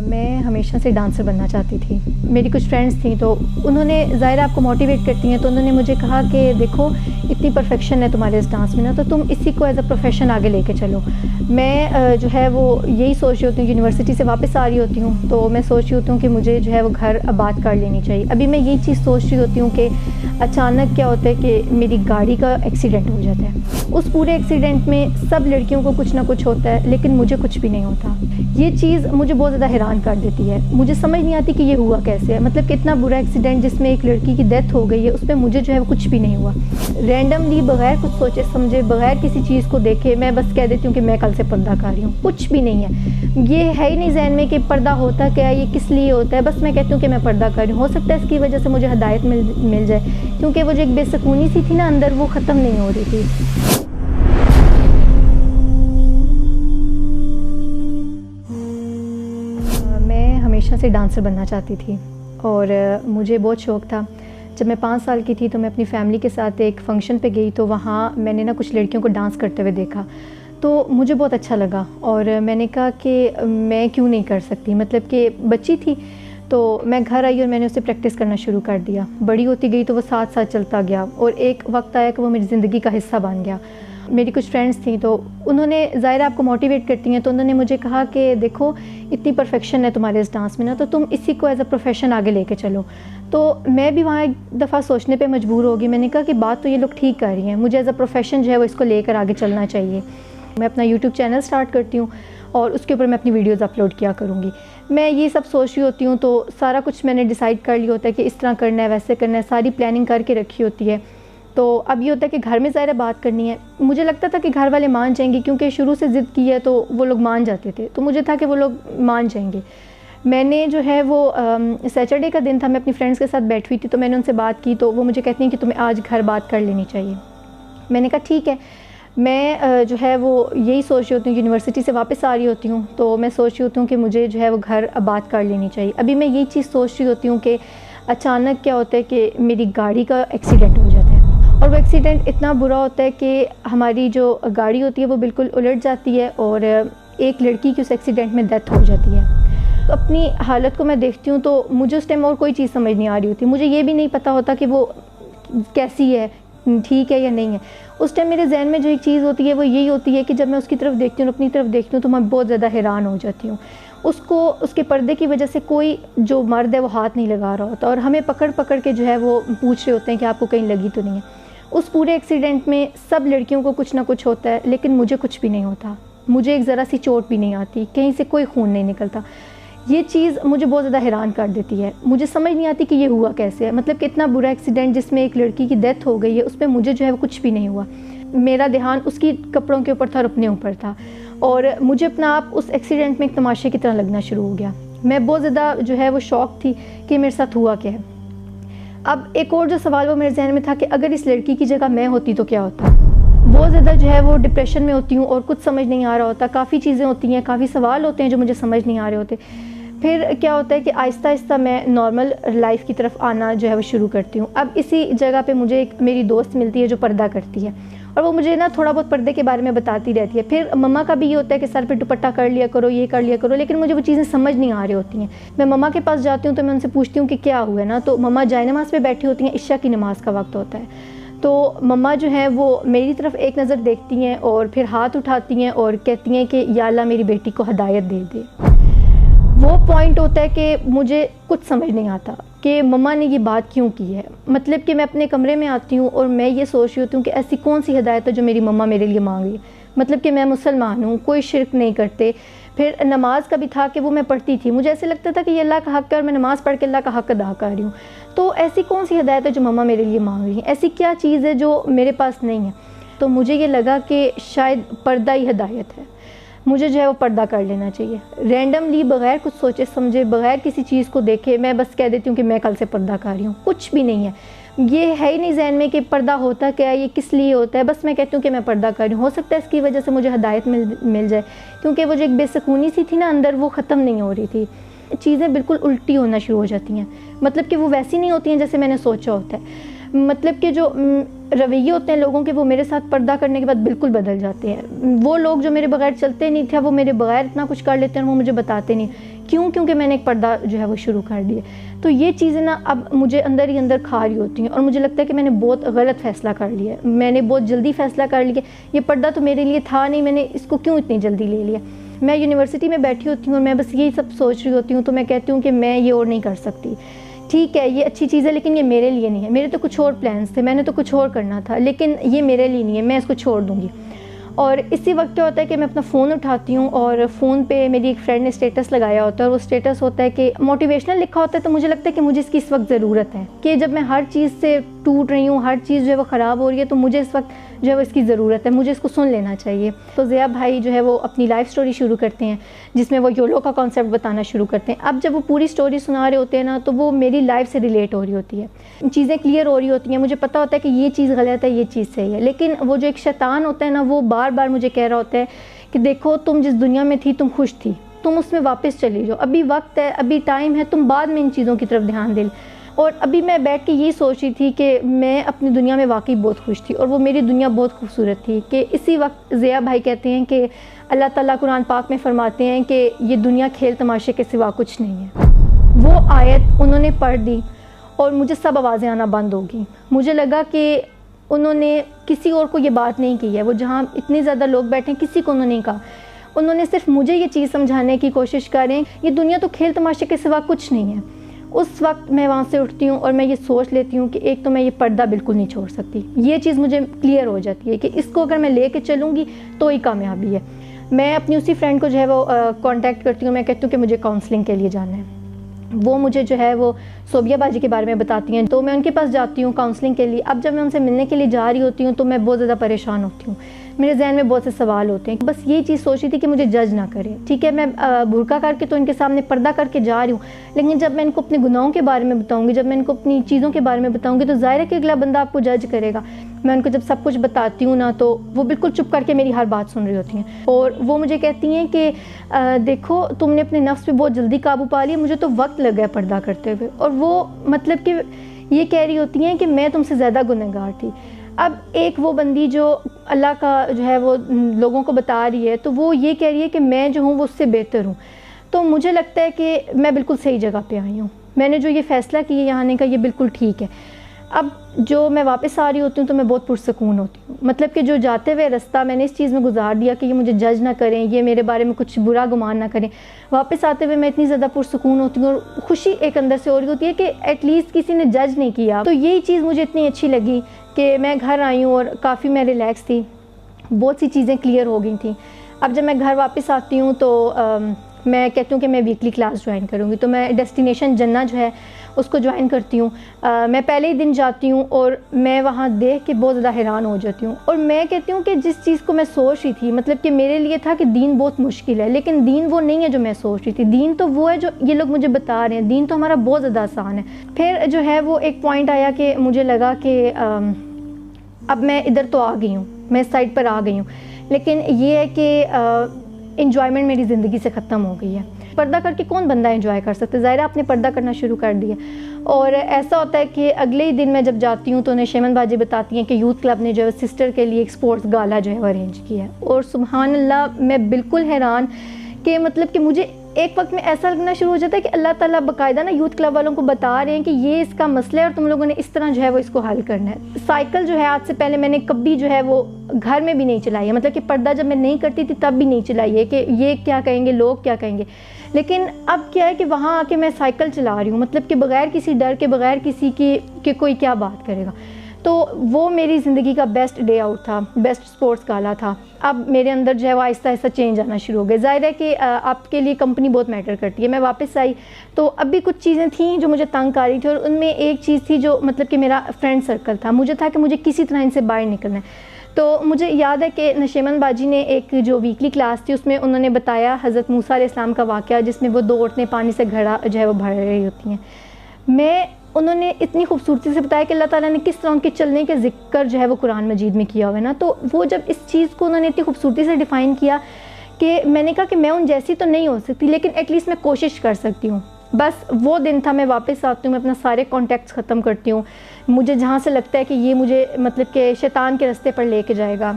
میں ہمیشہ سے ڈانسر بننا چاہتی تھی. میری کچھ فرینڈس تھیں تو انہوں نے ظاہر آپ کو موٹیویٹ کرتی ہیں, تو انہوں نے مجھے کہا کہ دیکھو اتنی پرفیکشن ہے تمہارے اس ڈانس میں نا, تو تم اسی کو ایز اے پروفیشن آگے لے کے چلو. میں جو ہے وہ یہی سوچ رہی ہوتی ہوں, یونیورسٹی سے واپس آ رہی ہوتی ہوں تو میں سوچ رہی ہوتی ہوں کہ مجھے جو ہے وہ گھر آباد کر لینی چاہیے. ابھی میں یہی چیز سوچ رہی ہوتی ہوں کہ اچانک کیا ہوتا ہے کہ میری گاڑی کا ایکسیڈنٹ ہو جاتا ہے. اس پورے ایکسیڈنٹ میں سب لڑکیوں کو کچھ نہ کچھ ہوتا ہے, لیکن مجھے کچھ بھی نہیں ہوتا. یہ چیز مجھے بہت زیادہ حیران کر دیتی ہے. مجھے سمجھ نہیں آتی کہ یہ ہوا کیسے ہے. مطلب کہ اتنا برا ایکسیڈنٹ جس میں ایک لڑکی کی ڈیتھ ہو گئی ہے, اس پہ مجھے جو ہے وہ کچھ بھی نہیں ہوا. رینڈملی بغیر کچھ سوچے سمجھے, بغیر کسی چیز کو دیکھے میں بس کہہ دیتی ہوں کہ میں کل سے پردہ کر رہی ہوں. کچھ بھی نہیں ہے, یہ ہے ہی نہیں ذہن میں کہ پردہ ہوتا کیا ہے, یہ کس لیے ہوتا ہے. بس میں کہتی ہوں کہ میں پردہ کر رہی ہوں. ہو سکتا ہے اس کی وجہ سے مجھے ہدایت مل جائے, کیونکہ وہ جو ایک بے سکونی سی تھی نا اندر, وہ ختم نہیں ہو رہی تھی. میں ہمیشہ سے ڈانسر بننا چاہتی تھی اور مجھے بہت شوق تھا. جب میں 5 سال کی تھی تو میں اپنی فیملی کے ساتھ ایک فنکشن پہ گئی, تو وہاں میں نے کچھ لڑکیوں کو ڈانس کرتے ہوئے دیکھا, تو مجھے بہت اچھا لگا اور میں نے کہا کہ میں کیوں نہیں کر سکتی. مطلب کہ بچی تھی تو میں گھر آئی اور میں نے اسے پریکٹس کرنا شروع کر دیا. بڑی ہوتی گئی تو وہ ساتھ ساتھ چلتا گیا اور ایک وقت آیا کہ وہ میری زندگی کا حصہ بن گیا. میری کچھ فرینڈس تھیں تو انہوں نے ظاہر آپ کو موٹیویٹ کرتی ہیں, تو انہوں نے مجھے کہا کہ دیکھو اتنی پرفیکشن ہے تمہارے اس ڈانس میں نا, تو تم اسی کو ایز اے پروفیشن آگے لے کے چلو. تو میں بھی وہاں ایک دفعہ سوچنے پہ مجبور ہوگی. میں نے کہا کہ بات تو یہ لوگ ٹھیک کر رہی ہیں, مجھے ایز اے پروفیشن جو ہے وہ اس کو لے کر آگے چلنا چاہیے. میں اپنا یوٹیوب چینل سٹارٹ کرتی ہوں اور اس کے اوپر میں اپنی ویڈیوز اپلوڈ کیا کروں گی. میں یہ سب سوچ رہی ہوتی ہوں تو سارا کچھ میں نے ڈیسائیڈ کر لیا ہوتا ہے کہ اس طرح کرنا ہے, ویسے کرنا ہے, ساری پلاننگ کر کے رکھی ہوتی ہے. تو اب یہ ہوتا ہے کہ گھر میں ظاہر بات کرنی ہے. مجھے لگتا تھا کہ گھر والے مان جائیں گے, کیونکہ شروع سے ضد کی ہے تو وہ لوگ مان جاتے تھے, تو مجھے تھا کہ وہ لوگ مان جائیں گے. میں نے جو ہے وہ سیٹرڈے کا دن تھا, میں اپنی فرینڈس کے ساتھ بیٹھی ہوئی تھی, تو میں نے ان سے بات کی تو وہ مجھے کہتی ہیں کہ تمہیں آج گھر بات کر لینی چاہیے. میں نے کہا ٹھیک ہے. میں جو ہے وہ یہی سوچ رہی ہوتی ہوں, یونیورسٹی سے واپس آ رہی ہوتی ہوں تو میں سوچ رہی ہوتی ہوں کہ مجھے جو ہے وہ گھر آباد کر لینی چاہیے. ابھی میں یہی چیز سوچ رہی ہوتی ہوں کہ اچانک کیا ہوتا ہے کہ میری گاڑی کا ایکسیڈنٹ ہو جاتا ہے, اور وہ ایکسیڈنٹ اتنا برا ہوتا ہے کہ ہماری جو گاڑی ہوتی ہے وہ بالکل الٹ جاتی ہے اور ایک لڑکی کی اس ایکسیڈنٹ میں ڈیتھ ہو جاتی ہے. تو اپنی حالت کو میں دیکھتی ہوں تو مجھے اس ٹائم اور کوئی چیز سمجھ نہیں آ رہی ہوتی. مجھے یہ بھی نہیں پتہ ہوتا کہ وہ کیسی ہے, ٹھیک ہے یا نہیں ہے. اس ٹائم میرے ذہن میں جو ایک چیز ہوتی ہے وہ یہی ہوتی ہے کہ جب میں اس کی طرف دیکھتی ہوں, اپنی طرف دیکھتی ہوں, تو میں بہت زیادہ حیران ہو جاتی ہوں. اس کے پردے کی وجہ سے کوئی جو مرد ہے وہ ہاتھ نہیں لگا رہا ہوتا, اور ہمیں پکڑ پکڑ کے جو ہے وہ پوچھ رہے ہوتے ہیں کہ آپ کو کہیں لگی تو نہیں ہے. اس پورے ایکسیڈنٹ میں سب لڑکیوں کو کچھ نہ کچھ ہوتا ہے, لیکن مجھے کچھ بھی نہیں ہوتا. مجھے ایک ذرا سی چوٹ بھی نہیں آتی, کہیں سے کوئی خون نہیں نکلتا. یہ چیز مجھے بہت زیادہ حیران کر دیتی ہے. مجھے سمجھ نہیں آتی کہ یہ ہوا کیسے ہے. مطلب کہ اتنا برا ایکسیڈنٹ جس میں ایک لڑکی کی ڈیتھ ہو گئی ہے, اس پہ مجھے جو ہے وہ کچھ بھی نہیں ہوا. میرا دھیان اس کی کپڑوں کے اوپر تھا اور اپنے اوپر تھا, اور مجھے اپنا آپ اس ایکسیڈنٹ میں ایک تماشے کی طرح لگنا شروع ہو گیا. میں بہت زیادہ جو ہے وہ شوق تھی کہ میرے ساتھ ہوا کیا ہے. اب ایک اور جو سوال وہ میرے ذہن میں تھا کہ اگر اس لڑکی کی جگہ میں ہوتی تو کیا ہوتا. بہت زیادہ جو ہے وہ ڈپریشن میں ہوتی ہوں اور کچھ سمجھ نہیں آ رہا ہوتا. کافی چیزیں ہوتی ہیں, کافی سوال ہوتے ہیں جو مجھے سمجھ نہیں آ رہے ہوتے. پھر کیا ہوتا ہے کہ آہستہ آہستہ میں نارمل لائف کی طرف آنا جو ہے وہ شروع کرتی ہوں. اب اسی جگہ پہ مجھے ایک میری دوست ملتی ہے جو پردہ کرتی ہے, اور وہ مجھے تھوڑا بہت پردے کے بارے میں بتاتی رہتی ہے. پھر مما کا بھی یہ ہوتا ہے کہ سر پہ دوپٹہ کر لیا کرو, یہ کر لیا کرو, لیکن مجھے وہ چیزیں سمجھ نہیں آ رہی ہوتی ہیں. میں مما کے پاس جاتی ہوں تو میں ان سے پوچھتی ہوں کہ کیا ہوا ہے نا, تو مما جائے نماز پہ بیٹھی ہوتی ہیں, عشاء کی نماز کا وقت ہوتا ہے. تو مما جو ہیں وہ میری طرف ایک نظر دیکھتی ہیں اور پھر ہاتھ اٹھاتی ہیں اور کہتی ہیں کہ یا اللہ میری بیٹی کو ہدایت دے دے. وہ پوائنٹ ہوتا ہے کہ مجھے کچھ سمجھ نہیں آتا کہ مما نے یہ بات کیوں کی ہے. مطلب کہ میں اپنے کمرے میں آتی ہوں اور میں یہ سوچ رہی ہوتی ہوں کہ ایسی کون سی ہدایت ہے جو میری مما میرے لیے مانگ رہی ہے. مطلب کہ میں مسلمان ہوں, کوئی شرک نہیں کرتے. پھر نماز کا بھی تھا کہ وہ میں پڑھتی تھی, مجھے ایسے لگتا تھا کہ یہ اللہ کا حق ہے اور میں نماز پڑھ کے اللہ کا حق ادا کر رہی ہوں. تو ایسی کون سی ہدایت ہے جو مما میرے لیے مانگ رہی ہیں, ایسی کیا چیز ہے جو میرے پاس نہیں ہے. تو مجھے یہ لگا کہ شاید پردہ ہی ہدایت ہے, مجھے جو ہے وہ پردہ کر لینا چاہیے. رینڈملی بغیر کچھ سوچے سمجھے, بغیر کسی چیز کو دیکھے میں بس کہہ دیتی ہوں کہ میں کل سے پردہ کر رہی ہوں. کچھ بھی نہیں ہے, یہ ہے ہی نہیں ذہن میں کہ پردہ ہوتا کیا ہے, یہ کس لیے ہوتا ہے. بس میں کہتی ہوں کہ میں پردہ کر رہی ہوں. ہو سکتا ہے اس کی وجہ سے مجھے ہدایت مل جائے, کیونکہ وہ جو ایک بے سکونی سی تھی نا اندر, وہ ختم نہیں ہو رہی تھی. چیزیں بالکل الٹی ہونا شروع ہو جاتی ہیں, مطلب کہ وہ ویسی نہیں ہوتی ہیں جیسے میں نے سوچا ہوتا ہے. مطلب کہ جو رویے ہوتے ہیں لوگوں کے وہ میرے ساتھ پردہ کرنے کے بعد بالکل بدل جاتے ہیں. وہ لوگ جو میرے بغیر چلتے نہیں تھے وہ میرے بغیر اتنا کچھ کر لیتے ہیں, وہ مجھے بتاتے نہیں. کیونکہ میں نے ایک پردہ جو ہے وہ شروع کر دیا. تو یہ چیزیں نا اب مجھے اندر ہی اندر کھا رہی ہوتی ہیں, اور مجھے لگتا ہے کہ میں نے بہت غلط فیصلہ کر لیا ہے. میں نے بہت جلدی فیصلہ کر لیا. یہ پردہ تو میرے لیے تھا نہیں, میں نے اس کو کیوں اتنی جلدی لے لیا. میں یونیورسٹی میں بیٹھی ہوتی ہوں اور میں بس یہی سب سوچ رہی ہوتی ہوں, تو میں کہتی ہوں کہ میں یہ اور نہیں کر سکتی. ٹھیک ہے یہ اچھی چیز ہے لیکن یہ میرے لیے نہیں ہے. میرے تو کچھ اور پلانس تھے, میں نے تو کچھ اور کرنا تھا, لیکن یہ میرے لیے نہیں ہے, میں اس کو چھوڑ دوں گی. اور اسی وقت کیا ہوتا ہے کہ میں اپنا فون اٹھاتی ہوں اور فون پہ میری ایک فرینڈ نے اسٹیٹس لگایا ہوتا ہے, اور وہ اسٹیٹس ہوتا ہے کہ موٹیویشنل لکھا ہوتا ہے. تو مجھے لگتا ہے کہ مجھے اس کی اس وقت ضرورت ہے, کہ جب میں ہر چیز سے ٹوٹ رہی ہوں, ہر چیز جو ہے وہ خراب ہو رہی ہے, تو مجھے اس وقت جو ہے وہ اس کی ضرورت ہے, مجھے اس کو سن لینا چاہیے. تو ضیاء بھائی جو ہے وہ اپنی لائف سٹوری شروع کرتے ہیں جس میں وہ یولو کا کانسیپٹ بتانا شروع کرتے ہیں. اب جب وہ پوری سٹوری سنا رہے ہوتے ہیں نا, تو وہ میری لائف سے ریلیٹ ہو رہی ہوتی ہے, چیزیں کلیئر ہو رہی ہوتی ہیں. مجھے پتہ ہوتا ہے کہ یہ چیز غلط ہے, یہ چیز صحیح ہے. لیکن وہ جو ایک شیطان ہوتا ہے نا, وہ بار بار مجھے کہہ رہا ہوتا ہے کہ دیکھو تم جس دنیا میں تھی تم خوش تھی, تم اس میں واپس چلی جاؤ, ابھی وقت ہے, ابھی ٹائم ہے, تم بعد میں ان چیزوں کی طرف دھیان دے. اور ابھی میں بیٹھ کے یہ سوچ رہی تھی کہ میں اپنی دنیا میں واقعی بہت خوش تھی, اور وہ میری دنیا بہت خوبصورت تھی. کہ اسی وقت ضیاء بھائی کہتے ہیں کہ اللہ تعالیٰ قرآن پاک میں فرماتے ہیں کہ یہ دنیا کھیل تماشے کے سوا کچھ نہیں ہے. وہ آیت انہوں نے پڑھ دی اور مجھے سب آوازیں آنا بند ہو گئیں. مجھے لگا کہ انہوں نے کسی اور کو یہ بات نہیں کی ہے, وہ جہاں اتنے زیادہ لوگ بیٹھے ہیں کسی کو انہوں نے نہیں کہا, انہوں نے صرف مجھے یہ چیز سمجھانے کی کوشش کر رہے ہیں یہ دنیا تو کھیل تماشے کے سوا کچھ نہیں ہے. اس وقت میں وہاں سے اٹھتی ہوں اور میں یہ سوچ لیتی ہوں کہ ایک تو میں یہ پردہ بالکل نہیں چھوڑ سکتی. یہ چیز مجھے کلیئر ہو جاتی ہے کہ اس کو اگر میں لے کے چلوں گی تو ہی کامیابی ہے. میں اپنی اسی فرینڈ کو جو ہے وہ کانٹیکٹ کرتی ہوں, میں کہتی ہوں کہ مجھے کاؤنسلنگ کے لیے جانا ہے. وہ مجھے جو ہے وہ صوبیہ باجی کے بارے میں بتاتی ہیں, تو میں ان کے پاس جاتی ہوں کاؤنسلنگ کے لیے. اب جب میں ان سے ملنے کے لیے جا رہی ہوتی ہوں تو میں بہت زیادہ پریشان ہوتی ہوں, میرے ذہن میں بہت سے سوال ہوتے ہیں. بس یہ چیز سوچ رہی تھی کہ مجھے جج نہ کرے. ٹھیک ہے میں برقع کر کے تو ان کے سامنے پردہ کر کے جا رہی ہوں, لیکن جب میں ان کو اپنے گناہوں کے بارے میں بتاؤں گی, جب میں ان کو اپنی چیزوں کے بارے میں بتاؤں گی, تو ظاہر ہے کہ اگلا بندہ آپ کو جج کرے گا. میں ان کو جب سب کچھ بتاتی ہوں نا, تو وہ بالکل چپ کر کے میری ہر بات سن رہی ہوتی ہیں, اور وہ مجھے کہتی ہیں کہ دیکھو تم نے اپنے نفس پہ بہت جلدی قابو پا لیا, مجھے تو وقت لگ گیا پردہ کرتے ہوئے. اور وہ مطلب کہ یہ کہہ رہی ہوتی ہیں کہ میں تم سے زیادہ گنہگار تھی. اب ایک وہ بندی جو اللہ کا جو ہے وہ لوگوں کو بتا رہی ہے, تو وہ یہ کہہ رہی ہے کہ میں جو ہوں وہ اس سے بہتر ہوں. تو مجھے لگتا ہے کہ میں بالکل صحیح جگہ پہ آئی ہوں. میں نے جو یہ فیصلہ کیا یہاں آنے کا یہ بالکل ٹھیک ہے. اب جو میں واپس آ رہی ہوتی ہوں تو میں بہت پرسکون ہوتی ہوں. مطلب کہ جو جاتے ہوئے رستہ میں نے اس چیز میں گزار دیا کہ یہ مجھے جج نہ کریں, یہ میرے بارے میں کچھ برا گمان نہ کریں. واپس آتے ہوئے میں اتنی زیادہ پرسکون ہوتی ہوں, اور خوشی ایک اندر سے ہو رہی ہوتی ہے کہ ایٹ لیسٹ کسی نے جج نہیں کیا. تو یہی چیز مجھے اتنی اچھی لگی کہ میں گھر آئی ہوں اور کافی میں ریلیکس تھی, بہت سی چیزیں کلیئر ہو گئی تھیں. اب جب میں گھر واپس آتی ہوں تو میں کہتی ہوں کہ میں ویکلی کلاس جوائن کروں گی, تو میں ڈیسٹینیشن جنہ جو ہے اس کو جوائن کرتی ہوں. میں پہلے ہی دن جاتی ہوں اور میں وہاں دیکھ کے بہت زیادہ حیران ہو جاتی ہوں. اور میں کہتی ہوں کہ جس چیز کو میں سوچ رہی تھی, مطلب کہ میرے لیے تھا کہ دین بہت مشکل ہے, لیکن دین وہ نہیں ہے جو میں سوچ رہی تھی. دین تو وہ ہے جو یہ لوگ مجھے بتا رہے ہیں, دین تو ہمارا بہت زیادہ آسان ہے. پھر جو ہے وہ ایک پوائنٹ آیا کہ مجھے لگا کہ اب میں ادھر تو آ گئی ہوں, میں اس سائڈ پر آ گئی ہوں, لیکن یہ ہے کہ انجوائمنٹ میری زندگی سے ختم ہو گئی ہے. پردہ کر کے کون بندہ انجوائے کر سکتے, ظاہر آپ نے پردہ کرنا شروع کر دیا. اور ایسا ہوتا ہے کہ اگلے ہی دن میں جب جاتی ہوں تو انہیں شیمن باجی بتاتی ہیں کہ یوتھ کلب نے جو ہے سسٹر کے لیے ایک سپورٹس گالا جو ہے وہ ارینج کیا ہے. اور سبحان اللہ میں بالکل حیران کہ مطلب کہ مجھے ایک وقت میں ایسا لگنا شروع ہو جاتا ہے کہ اللہ تعالیٰ باقاعدہ نا یوتھ کلب والوں کو بتا رہے ہیں کہ یہ اس کا مسئلہ ہے اور تم لوگوں نے اس طرح جو ہے وہ اس کو حل کرنا ہے. سائیکل جو ہے آج سے پہلے میں نے کبھی جو ہے وہ گھر میں بھی نہیں چلائی ہے, مطلب کہ پردہ جب میں نہیں کرتی تھی تب بھی نہیں چلائی ہے کہ یہ کیا کہیں گے, لوگ کیا کہیں گے. لیکن اب کیا ہے کہ وہاں آ کے میں سائیکل چلا رہی ہوں, مطلب کہ بغیر کسی ڈر کے, بغیر کسی کی کہ کوئی کیا بات کرے گا. تو وہ میری زندگی کا بیسٹ ڈے آؤٹ تھا, بیسٹ سپورٹس گالا تھا. اب میرے اندر جو ہے وہ آہستہ آہستہ چینج آنا شروع ہو گیا. ظاہر ہے کہ آپ کے لیے کمپنی بہت میٹر کرتی ہے. میں واپس آئی تو اب بھی کچھ چیزیں تھیں جو مجھے تنگ آ رہی تھی, اور ان میں ایک چیز تھی جو مطلب کہ میرا فرینڈ سرکل تھا. مجھے تھا کہ مجھے کسی طرح ان سے باہر نکلنا ہے. تو مجھے یاد ہے کہ نشیمن باجی نے ایک جو ویکلی کلاس تھی اس میں انہوں نے بتایا حضرت موسیٰ علیہ السلام کا واقعہ, جس میں وہ 2 عورتیں پانی سے گھڑا جو ہے وہ بھر رہی ہوتی ہیں. انہوں نے اتنی خوبصورتی سے بتایا کہ اللہ تعالیٰ نے کس طرح ان کے چلنے کے ذکر جو ہے وہ قرآن مجید میں کیا ہوا ہے نا. تو وہ جب اس چیز کو انہوں نے اتنی خوبصورتی سے ڈیفائن کیا کہ میں نے کہا کہ میں ان جیسی تو نہیں ہو سکتی, لیکن ایٹ لیسٹ میں کوشش کر سکتی ہوں. بس وہ دن تھا. میں واپس آتی ہوں, میں اپنا سارے کانٹیکٹس ختم کرتی ہوں. مجھے جہاں سے لگتا ہے کہ یہ مجھے مطلب کہ شیطان کے راستے پر لے کے جائے گا,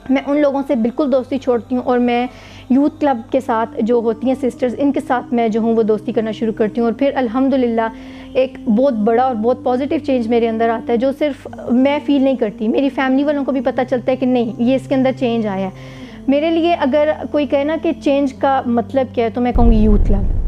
میں ان لوگوں سے بالکل دوستی چھوڑتی ہوں, اور میں یوتھ کلب کے ساتھ جو ہوتی ہیں سسٹرز, ان کے ساتھ میں جو ہوں وہ دوستی کرنا شروع کرتی ہوں. اور پھر الحمدللہ ایک بہت بڑا اور بہت پازیٹیو چینج میرے اندر آتا ہے, جو صرف میں فیل نہیں کرتی, میری فیملی والوں کو بھی پتہ چلتا ہے کہ نہیں, یہ اس کے اندر چینج آیا ہے. میرے لیے اگر کوئی کہے نا کہ چینج کا مطلب کیا ہے, تو میں کہوں گی یوتھ کلب.